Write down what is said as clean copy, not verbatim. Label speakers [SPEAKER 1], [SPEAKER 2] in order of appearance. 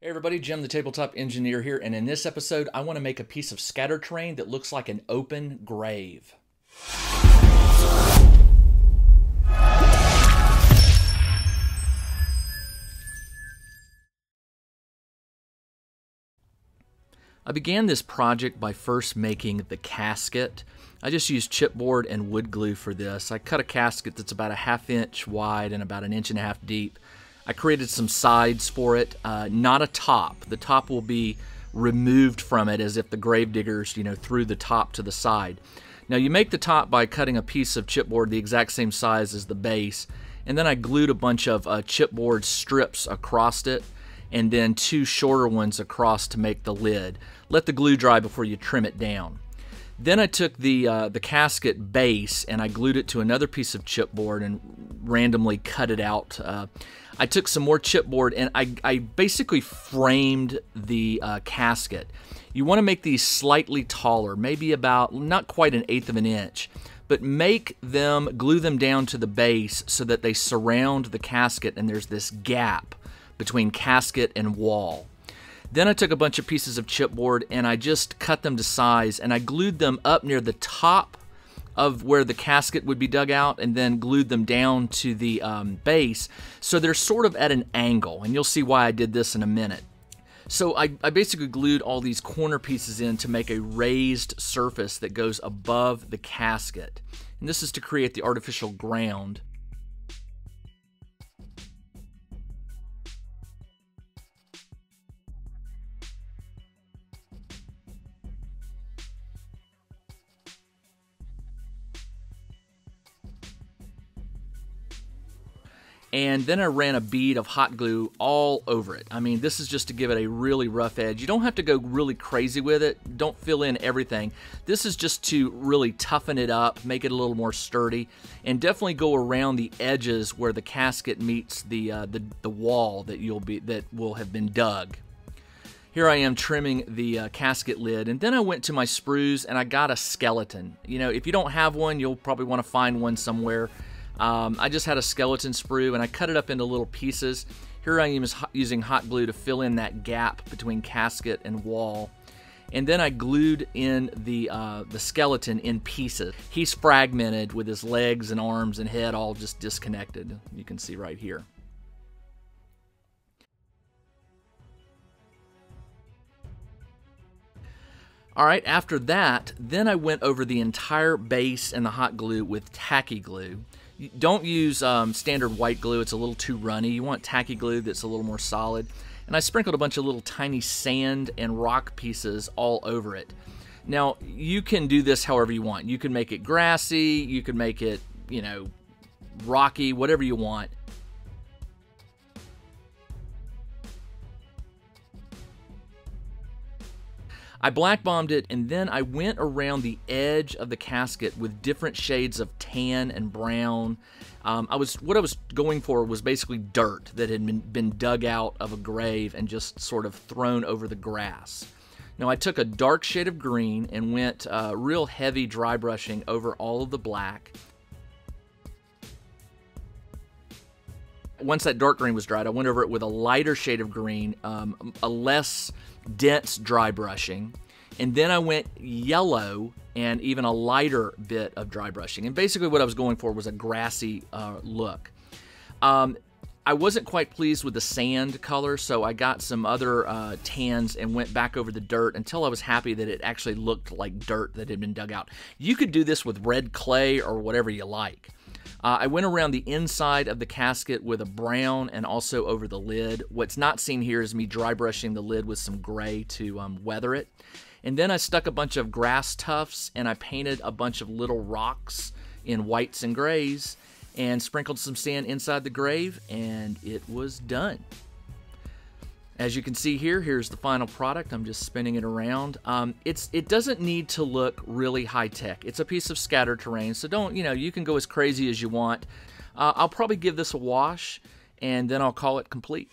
[SPEAKER 1] Hey everybody, Jim the Tabletop Engineer here, and in this episode I want to make a piece of scatter terrain that looks like an open grave. I began this project by first making the casket. I just used chipboard and wood glue for this. I cut a casket that's about a 1/2 inch wide and about 1.5 inches deep. I created some sides for it, not a top. The top will be removed from it as if the grave diggers, threw the top to the side. Now you make the top by cutting a piece of chipboard the exact same size as the base, and then I glued a bunch of chipboard strips across it, and then 2 shorter ones across to make the lid. Let the glue dry before you trim it down. Then I took the casket base and I glued it to another piece of chipboard and randomly cut it out. I took some more chipboard and I basically framed the casket. You want to make these slightly taller, maybe about not quite 1/8 of an inch, but glue them down to the base so that they surround the casket and there's this gap between casket and wall. Then I took a bunch of pieces of chipboard and I just cut them to size and I glued them up near the top of where the casket would be dug out and then glued them down to the base so they're sort of at an angle, and you'll see why I did this in a minute. So I basically glued all these corner pieces in to make a raised surface that goes above the casket, and this is to create the artificial ground. And then I ran a bead of hot glue all over it. I mean, this is just to give it a really rough edge. You don't have to go really crazy with it. Don't fill in everything. This is just to really toughen it up, make it a little more sturdy, and definitely go around the edges where the casket meets the wall that will have been dug. Here I am trimming the casket lid, and then I went to my sprues and I got a skeleton. If you don't have one, you'll probably want to find one somewhere. I just had a skeleton sprue and I cut it up into little pieces. Here I am using hot glue to fill in that gap between casket and wall. And then I glued in the skeleton in pieces. He's fragmented with his legs and arms and head all just disconnected. You can see right here. All right, after that, then I went over the entire base and the hot glue with tacky glue. Don't use standard white glue, it's a little too runny. You want tacky glue that's a little more solid. And I sprinkled a bunch of little tiny sand and rock pieces all over it. Now, you can do this however you want. You can make it grassy, you can make it, rocky, whatever you want. I black bombed it, and then I went around the edge of the casket with different shades of tan and brown. What I was going for was basically dirt that had been dug out of a grave and just sort of thrown over the grass. Now I took a dark shade of green and went real heavy dry brushing over all of the black. Once that dark green was dried, I went over it with a lighter shade of green, a less dense dry brushing, and then I went yellow and even a lighter bit of dry brushing. And basically what I was going for was a grassy look. I wasn't quite pleased with the sand color, so I got some other tans and went back over the dirt until I was happy that it actually looked like dirt that had been dug out. You could do this with red clay or whatever you like. I went around the inside of the casket with a brown and also over the lid. What's not seen here is me dry brushing the lid with some gray to weather it. And then I stuck a bunch of grass tufts and I painted a bunch of little rocks in whites and grays and sprinkled some sand inside the grave, and it was done. As you can see here, here's the final product. I'm just spinning it around. It doesn't need to look really high-tech. It's a piece of scatter terrain, so you can go as crazy as you want. I'll probably give this a wash, and then I'll call it complete.